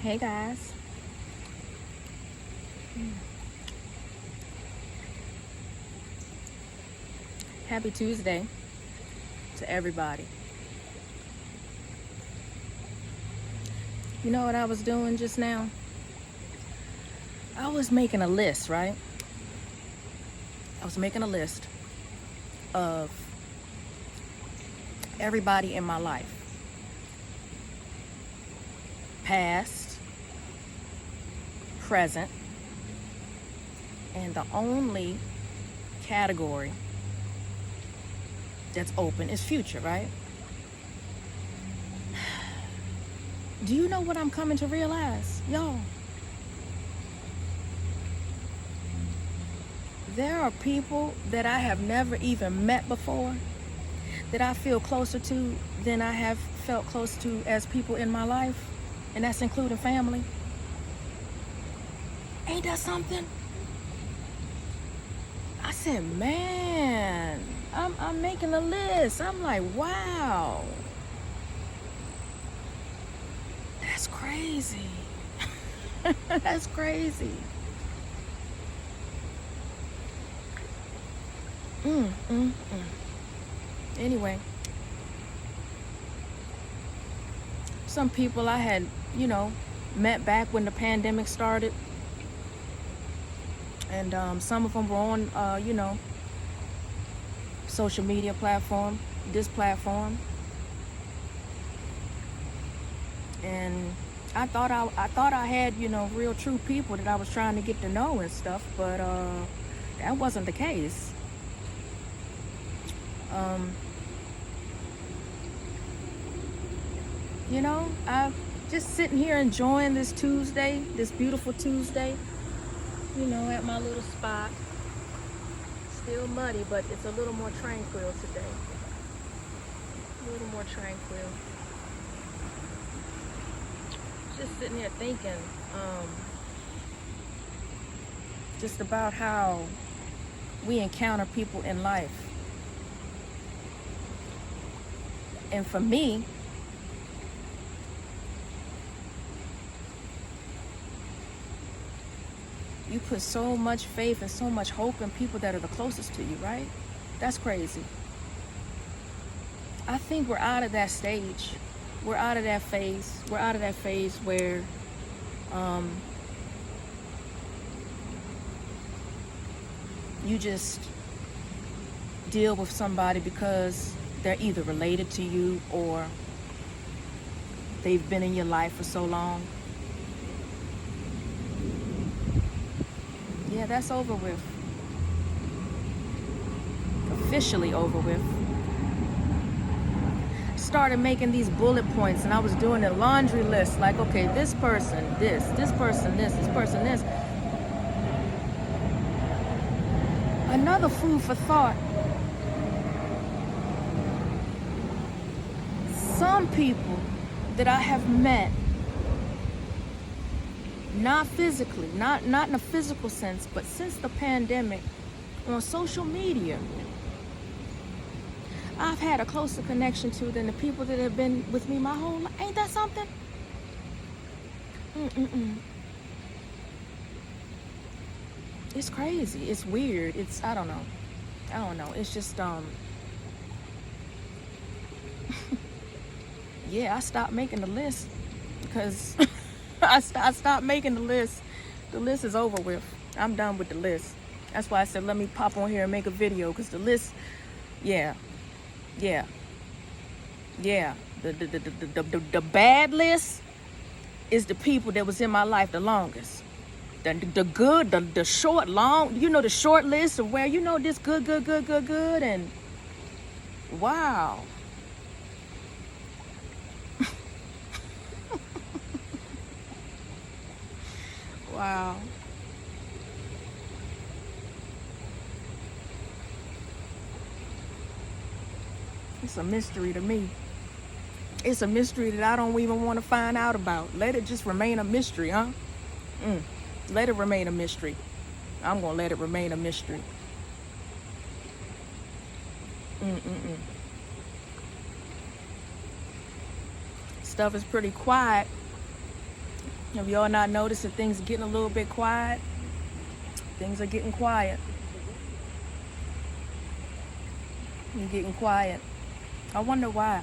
Hey guys. Happy Tuesday to everybody. You know what I was doing just now? I was making a list, right? I was making a list of everybody in my life. Past, present, and the only category that's open is future, right? Do you know what I'm coming to realize? Y'all, there are people that I have never even met before that I feel closer to than I have felt close to as people in my life, and that's including family. Ain't that something? I said, man, I'm making a list. I'm like, wow. That's crazy. That's crazy. Anyway, some people I had, met back when the pandemic started. And some of them were on, social media platform, this platform. And I thought I had, real true people that I was trying to get to know and stuff, but that wasn't the case. I'm just sitting here enjoying this Tuesday, this beautiful Tuesday, at my little spot. Still muddy, but it's a little more tranquil today. A little more tranquil. Just sitting here thinking just about how we encounter people in life. And for me, you put so much faith and so much hope in people that are the closest to you, right? That's crazy. I think we're out of that stage. We're out of that phase. We're out of that phase where you just deal with somebody because they're either related to you or they've been in your life for so long. Yeah, that's over with. Officially over with. Started making these bullet points, and I was doing a laundry list, like, okay, this person, this person, this person, this. Another food for thought. Some people that I have met, not physically, not in a physical sense, but since the pandemic, on social media, I've had a closer connection to than the people that have been with me my whole life. Ain't that something? It's crazy. It's weird. I don't know. It's just, yeah, I stopped making the list because I stopped making the list. The list is over with. I'm done with the list. That's why I said, let me pop on here and make a video, because the list, yeah. The bad list is the people that was in my life the longest. The good, the short, long, the short list of where, this good, and wow. Wow. It's a mystery to me. It's a mystery that I don't even want to find out about. Let it just remain a mystery, huh? Let it remain a mystery. I'm going to let it remain a mystery. Stuff is pretty quiet Have y'all not noticed that things are getting a little bit quiet? Things are getting quiet. You're getting quiet. I wonder why.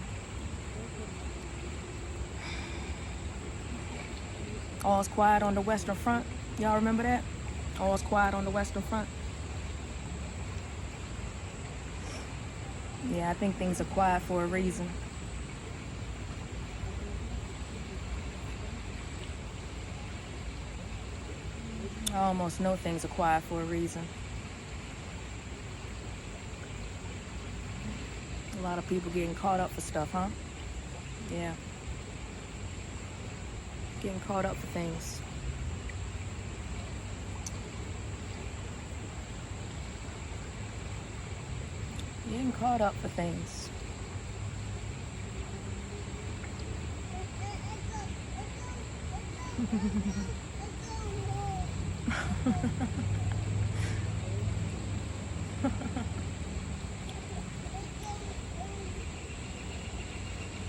All's quiet on the Western Front. Y'all remember that? All's quiet on the Western Front. Yeah, I think things are quiet for a reason. I almost know things are quiet for a reason. A lot of people getting caught up for stuff, huh? Yeah. Getting caught up for things. Getting caught up for things.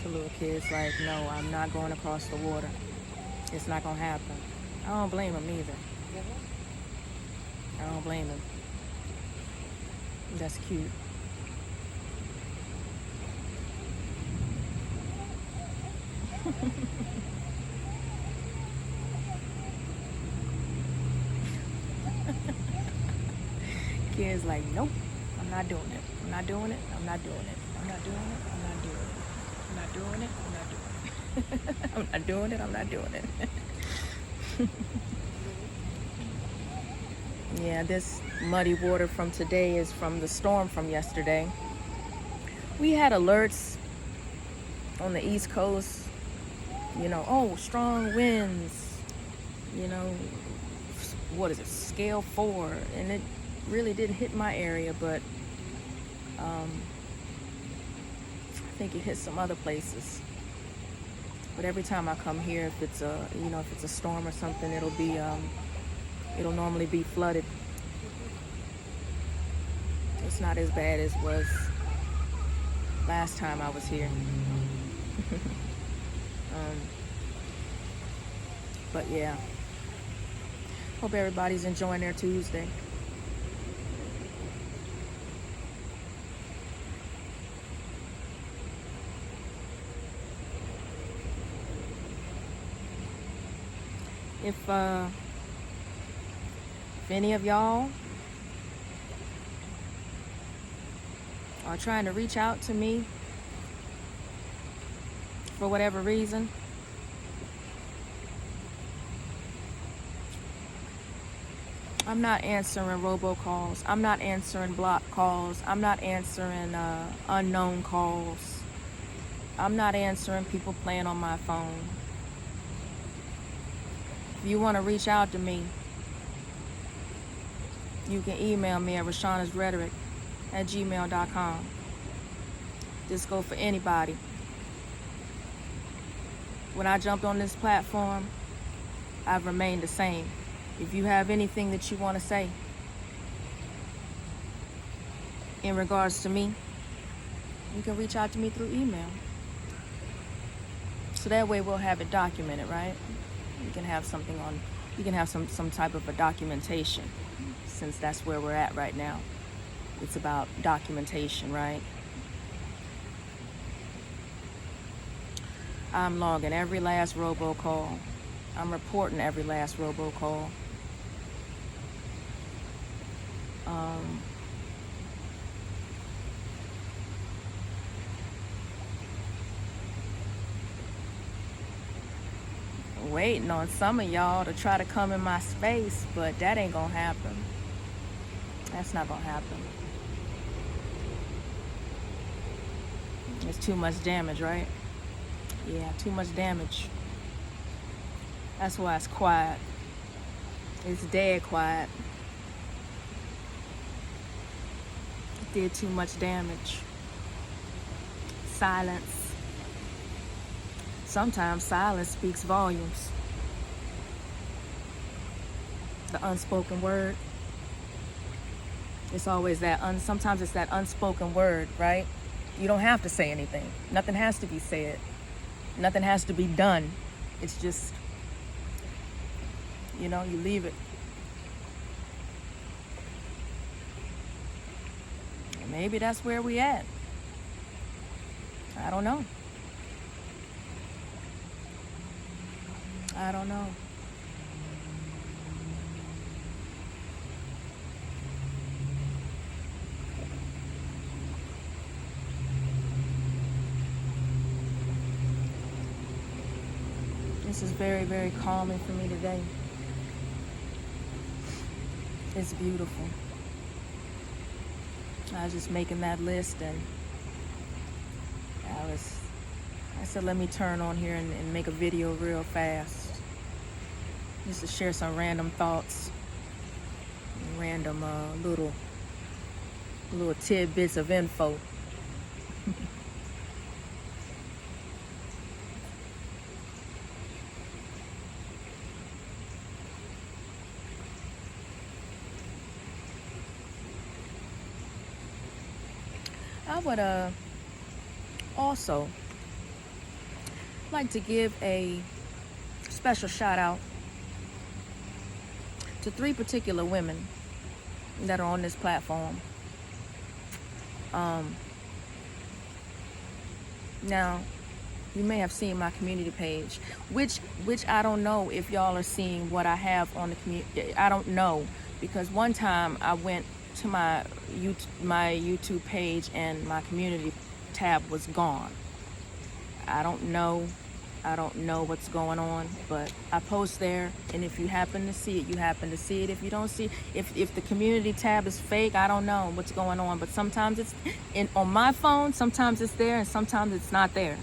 The little kid's like, no, I'm not going across the water. It's not gonna happen. I don't blame him either. I don't blame him. That's cute. Kid's like, nope, I'm not doing it. I'm not doing it. I'm not doing it. I'm not doing it. I'm not doing it. I'm not doing it. I'm not doing it. I'm not doing it. I'm not doing it. Yeah, this muddy water from today is from the storm from yesterday. We had alerts on the East Coast, you know, oh, strong winds, you know, what is it, scale 4, and it really didn't hit my area, but I think it hit some other places. But every time I come here, if it's a, you know, if it's a storm or something, it'll be, it'll normally be flooded. It's not as bad as was last time I was here. But yeah, hope everybody's enjoying their Tuesday. If any of y'all are trying to reach out to me for whatever reason, I'm not answering robocalls. I'm not answering block calls. I'm not answering unknown calls. I'm not answering people playing on my phone. If you want to reach out to me, you can email me at rashawnasrhetoric@gmail.com. Just go for anybody. When I jumped on this platform, I've remained the same. If you have anything that you want to say in regards to me, you can reach out to me through email. So that way we'll have it documented, right? You can have something on, you can have some type of a documentation, since that's where we're at right now. It's about documentation, right? I'm logging every last robocall. I'm reporting every last robocall. Waiting on some of y'all to try to come in my space, but that ain't gonna happen. That's not gonna happen. It's too much damage, right? Yeah, too much damage. That's why it's quiet. It's dead quiet. It did too much damage. Silence. Sometimes silence speaks volumes. The unspoken word. It's always that, sometimes it's that unspoken word, right? You don't have to say anything. Nothing has to be said. Nothing has to be done. It's just you know, you leave it. And maybe that's where we at. I don't know. I don't know. This is very, very calming for me today. It's beautiful. I was just making that list, and I said, let me turn on here and make a video real fast. Just to share some random thoughts, random little tidbits of info. I would also like to give a special shout out to 3 particular women that are on this platform. Now, you may have seen my community page, which I don't know if y'all are seeing what I have on the community. I don't know, because one time I went to my YouTube page and my community tab was gone. I don't know what's going on, but I post there, and if you happen to see it, you happen to see it. If you don't see, if the community tab is fake, I don't know what's going on, but sometimes it's on my phone, sometimes it's there, and sometimes it's not there.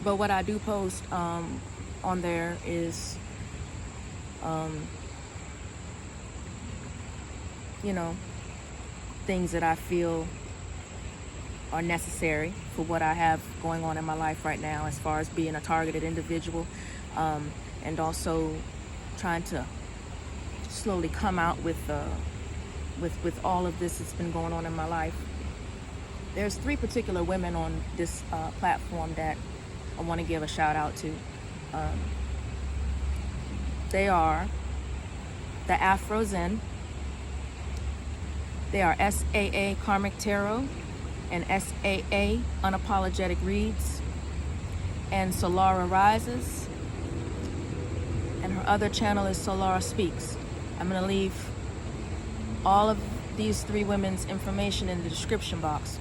But what I do post on there is you know, things that I feel are necessary for what I have going on in my life right now, as far as being a targeted individual, and also trying to slowly come out with all of this that's been going on in my life. There's 3 particular women on this platform that I want to give a shout out to. They are TheAfroZen. They are Saa Karmic Tarot and Saa Unapologetic Reads, and So-La-Rah Rises, and her other channel is Solarah Speaks. I'm going to leave all of these 3 women's information in the description box.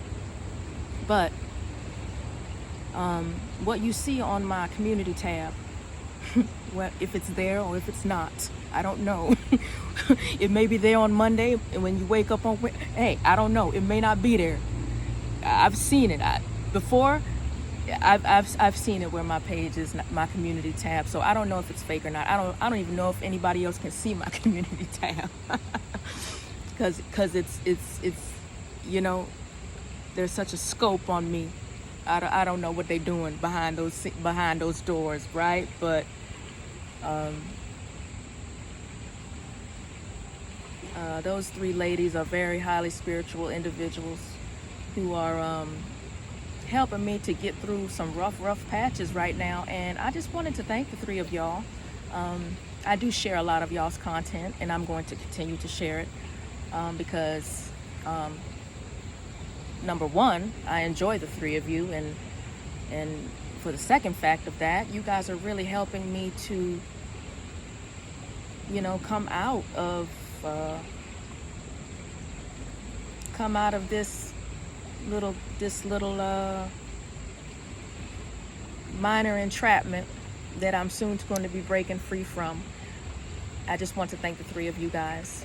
But what you see on my community tab, well, if it's there or if it's not, I don't know. It may be there on Monday, and when you wake up on, hey, I don't know. It may not be there. I've seen it before. I've seen it where my page is my community tab, so I don't know if it's fake or not. I don't even know if anybody else can see my community tab, because it's you know, there's such a scope on me. I don't know what they're doing behind those doors, right? But those 3 ladies are very highly spiritual individuals who are helping me to get through some rough patches right now, and I just wanted to thank the 3 of y'all. I do share a lot of y'all's content, and I'm going to continue to share it because number 1, I enjoy the 3 of you, and for the second fact of that, you guys are really helping me to, you know, come out of this little minor entrapment that I'm soon going to be breaking free from. I just want to thank the 3 of you guys.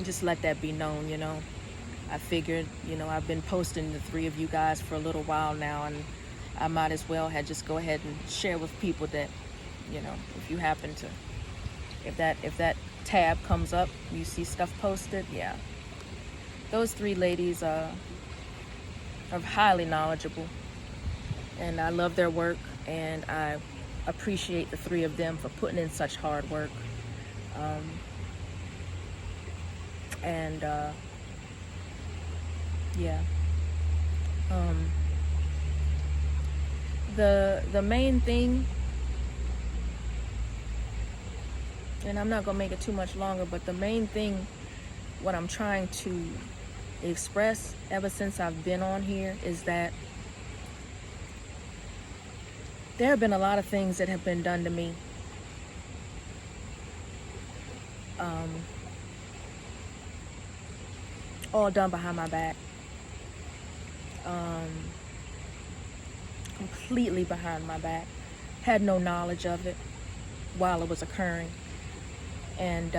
Just let that be known, you know. I figured, you know, I've been posting the 3 of you guys for a little while now, and I might as well just go ahead and share with people that, you know, if you happen to, if that tab comes up, you see stuff posted, yeah. Those 3 ladies are highly knowledgeable, and I love their work, and I appreciate the 3 of them for putting in such hard work. Yeah. the main thing, and I'm not gonna make it too much longer, but the main thing, what I'm trying to express ever since I've been on here, is that there have been a lot of things that have been done to me. All done behind my back. Completely behind my back. Had no knowledge of it while it was occurring. And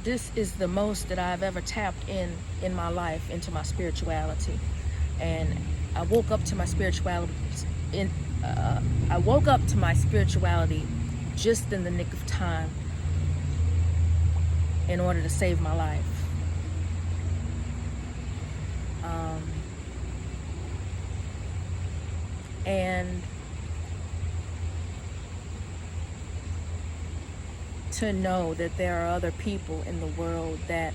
this is the most that I've ever tapped in my life, into my spirituality. And I woke up to my spirituality just in the nick of time in order to save my life. And to know that there are other people in the world that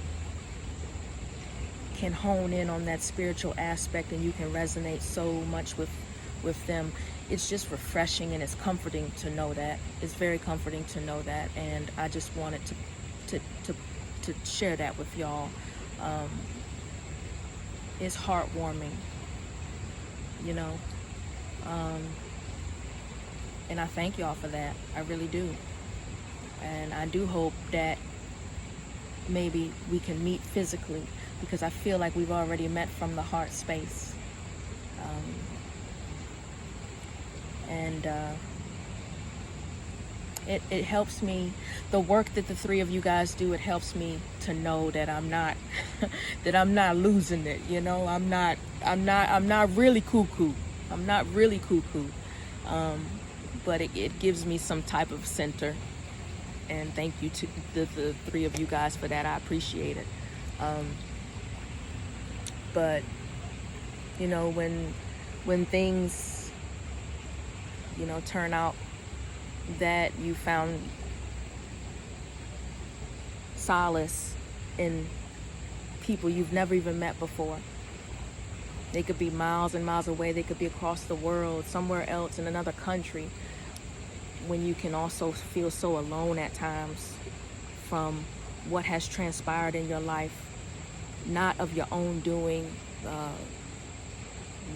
can hone in on that spiritual aspect, and you can resonate so much with them. It's just refreshing, and it's comforting to know that. It's very comforting to know that, and I just wanted to share that with y'all. It's heartwarming, you know. And I thank y'all for that. I really do. And I do hope that maybe we can meet physically, because I feel like we've already met from the heart space. It helps me, the work that the three of you guys do, it helps me to know that I'm not that I'm not losing it, you know. I'm not really cuckoo. I'm not really cuckoo. But it gives me some type of center. And thank you to the three of you guys for that. I appreciate it. But you know, when things, you know, turn out that you found solace in people you've never even met before. They could be miles and miles away. They could be across the world, somewhere else in another country. When you can also feel so alone at times from what has transpired in your life, not of your own doing,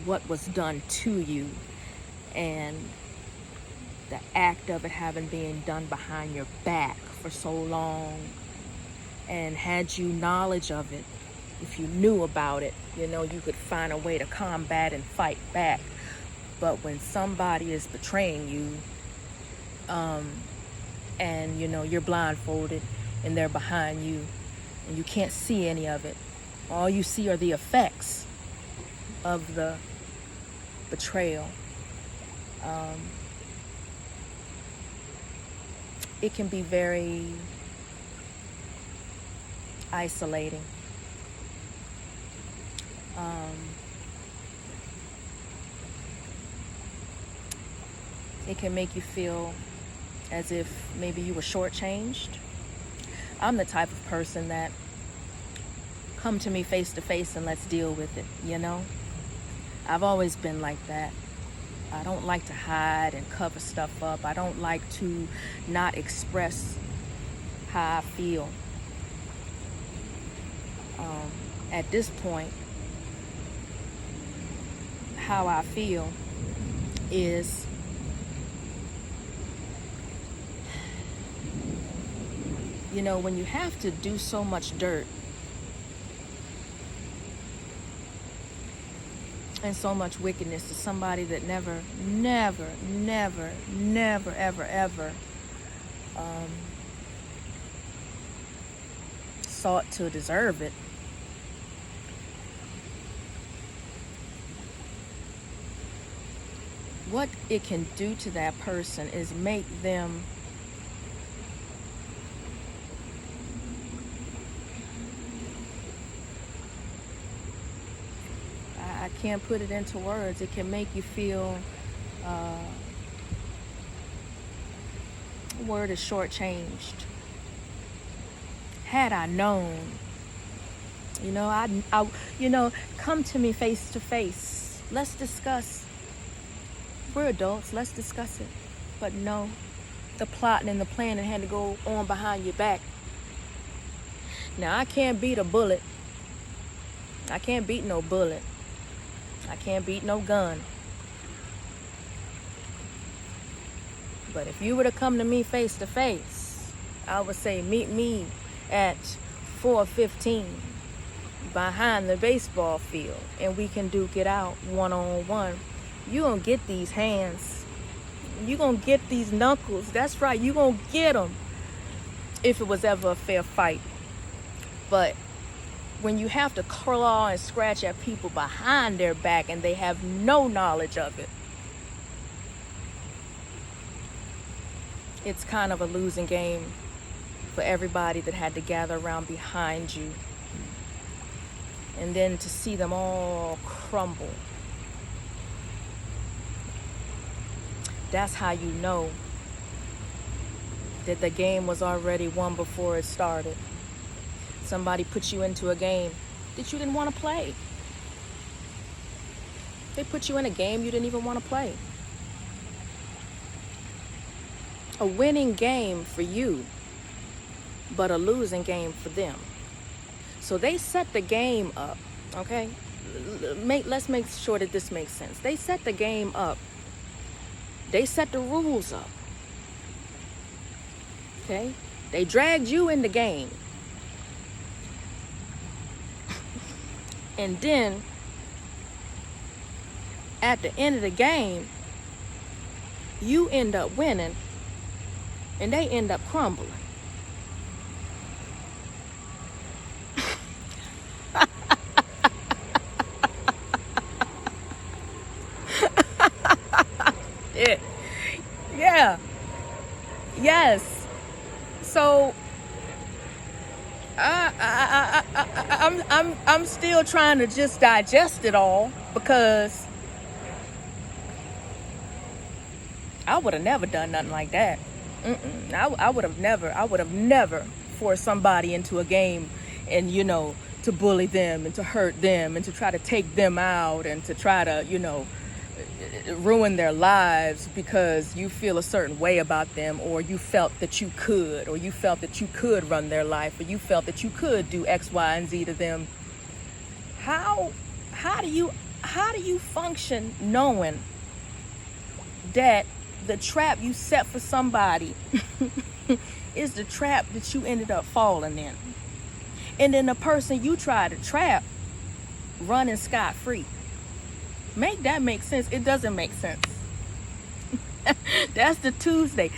what was done to you, and the act of it having been done behind your back for so long. And had you knowledge of it, if you knew about it, you know, you could find a way to combat and fight back. But when somebody is betraying you, and you know, you're blindfolded and they're behind you and you can't see any of it, all you see are the effects of the betrayal. It can be very isolating. It can make you feel as if maybe you were shortchanged. I'm the type of person that, come to me face to face and let's deal with it, you know? I've always been like that. I don't like to hide and cover stuff up. I don't like to not express how I feel. At this point, how I feel is you know, when you have to do so much dirt and so much wickedness to somebody that never, ever sought to deserve it, what it can do to that person is make them I can't put it into words. It can make you feel, the word is shortchanged. Had I known, you know, I, you know, come to me face to face. Let's discuss We're adults. Let's discuss it. But no, the plotting and the planning had to go on behind your back. Now, I can't beat a bullet. I can't beat no bullet. I can't beat no gun. But if you were to come to me face to face, I would say meet me at 4:15 behind the baseball field, and we can duke it out one-on-one. You gonna get these hands. You gonna get these knuckles. That's right, you gonna get them if it was ever a fair fight. But when you have to claw and scratch at people behind their back and they have no knowledge of it, it's kind of a losing game for everybody that had to gather around behind you. And then to see them all crumble, that's how you know that the game was already won before it started. Somebody put you into a game that you didn't want to play. They put you in a game you didn't even want to play. A winning game for you, but a losing game for them. So they set the game up, okay? Let's make sure that this makes sense. They set the game up. They set the rules up, okay? They dragged you in the game. And then, at the end of the game, you end up winning, and they end up crumbling. Yeah. Yes. So I'm still trying to just digest it all, because I would have never done nothing like that. I would have never forced somebody into a game and, to bully them and to hurt them and to try to take them out and to try to, ruin their lives because you feel a certain way about them, or you felt that you could, or you felt that you could run their life, or you felt that you could do X, Y, and Z to them. How do you function knowing that the trap you set for somebody is the trap that you ended up falling in, and then the person you tried to trap running scot-free? Make that make sense. It doesn't make sense. That's the Tuesday.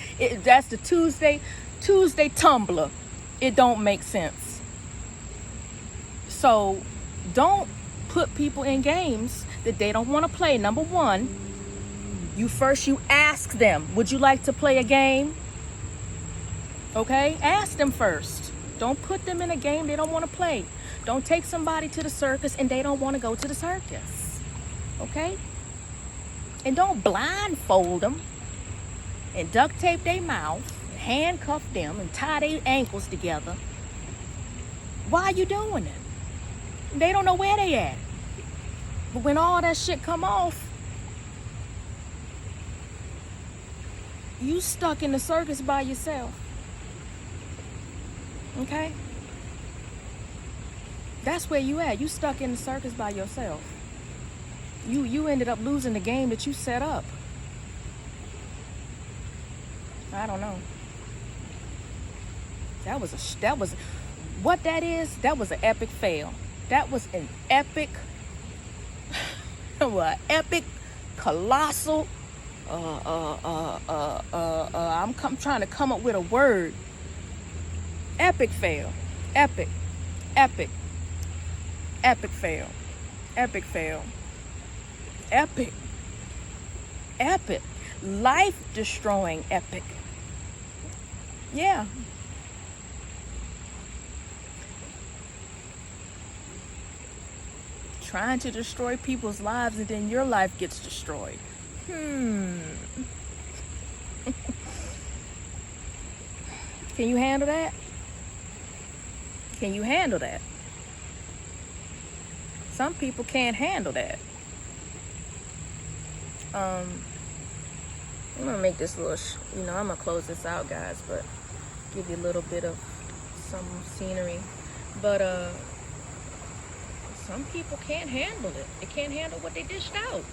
That's the Tuesday tumbler. It don't make sense. So don't put people in games that they don't want to play. Number one, you ask them, would you like to play a game? Okay? Ask them first. Don't put them in a game they don't want to play. Don't take somebody to the circus and they don't want to go to the circus. Okay? And don't blindfold them and duct tape their mouth, handcuff them and tie their ankles together. Why are you doing it? They don't know where they at. But when all that shit come off, you stuck in the circus by yourself. Okay? That's where you at. You stuck in the circus by yourself. You ended up losing the game that you set up. I don't know. That was what that is. That was an epic fail. That was an epic, epic, colossal. I'm trying to come up with a word. Epic fail. Epic fail. Epic fail. Epic. Life-destroying epic. Yeah. Trying to destroy people's lives and then your life gets destroyed. Can you handle that? Can you handle that? Some people can't handle that. I'm gonna make this little, I'm gonna close this out, guys, but give you a little bit of some scenery. But some people can't handle it. They can't handle what they dished out.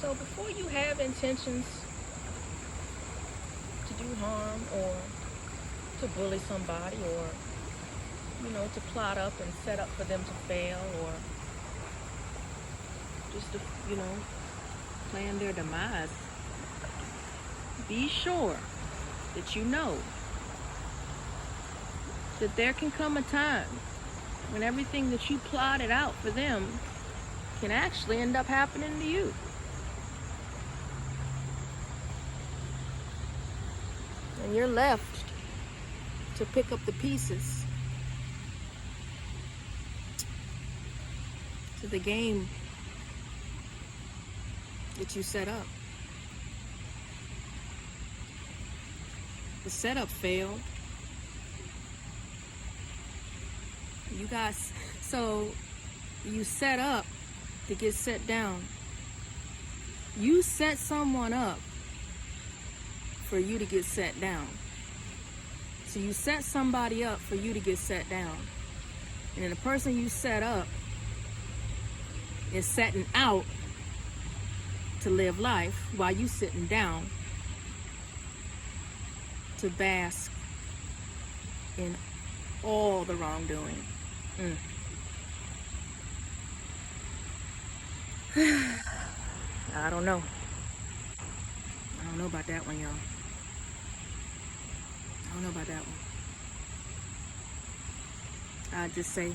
So before you have intentions to do harm or to bully somebody or, to plot up and set up for them to fail or just to, plan their demise, be sure that you know that there can come a time when everything that you plotted out for them can actually end up happening to you. And you're left to pick up the pieces to the game that you set up. The setup failed. You guys, so you set up to get set down. You set someone up for you to get set down. So you set somebody up for you to get set down. And then the person you set up is setting out to live life while you sitting down to bask in all the wrongdoing. I don't know. I don't know about that one, y'all. I don't know about that one. I just say,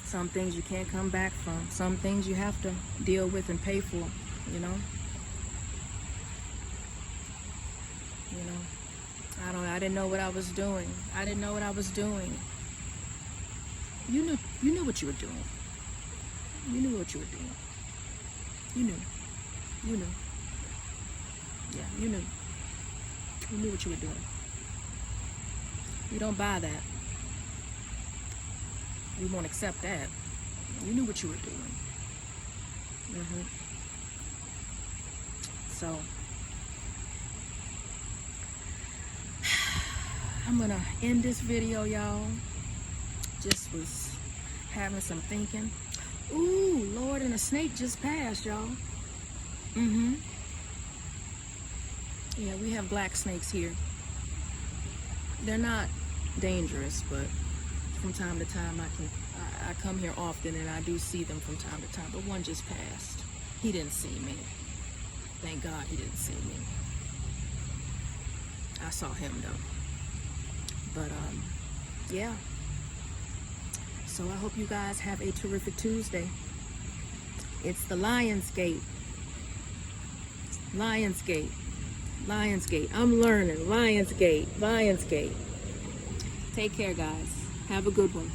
some things you can't come back from. Some things you have to deal with and pay for, I didn't know what I was doing. I didn't know what I was doing. You knew what you were doing. You knew what you were doing. You knew. Yeah, you knew. You knew what you were doing. You don't buy that. You won't accept that. You knew what you were doing. So, I'm gonna end this video, y'all. Just was having some thinking. Ooh, Lord, and a snake just passed, y'all. Yeah, we have black snakes here. They're not dangerous, but from time to time I come here often and I do see them from time to time. But one just passed. He didn't see me. Thank God he didn't see me. I saw him though. But yeah. So I hope you guys have a terrific Tuesday. It's the Lionsgate. Lionsgate. Lionsgate. I'm learning. Lionsgate. Lionsgate. Take care, guys. Have a good one.